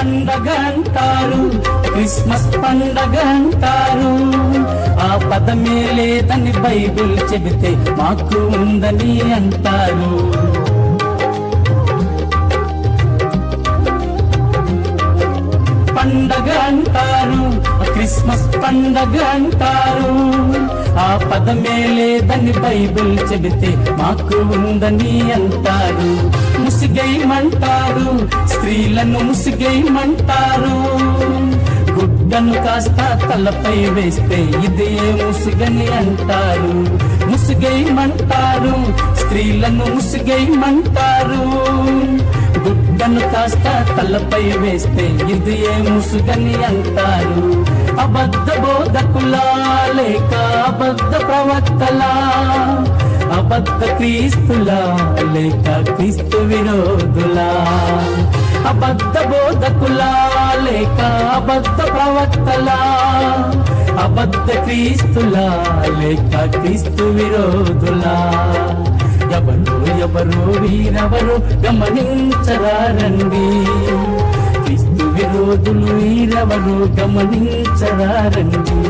పండగ అంటారు, క్రిస్మస్ పండగ అంటారు. ఆ పదమే లేదని బైబిల్ చెబితే మాకు ఉందని అంటారు. పండగ అంటారు, క్రిస్మస్ పండగ అంటారు. ఆ పదమే లేదని బైబిల్ చెబితే మాకు ఉందని అంటారు. ముసిగేయమంటారు, స్త్రీలను ముసిగేయమంటారు. గుడ్డను కాస్త తలపై వేస్తే ఇదే ముసుగని అంటారు. ముసిగేయమంటారు, స్త్రీలను ముసిగేయమంటారు. గుడ్డను కాస్త తలపై వేస్తే ఇది ఏ ముసుగని అంటారు. అబద్ధ బోధకులా లేక అబద్ధ ప్రవక్తలా, అబద్ధ క్రీస్తులా లేక క్రీస్తు విరోధులా. అబద్ధ బోధకులా లేక అబద్ధ ప్రవక్తలా, అబద్ధ క్రీస్తులా లేక క్రీస్తు విరోధులా. ఎవరు వీరెవరు గమనించరారండి, క్రీస్తు విరోధులు వీరెవరు గమనించరారండి.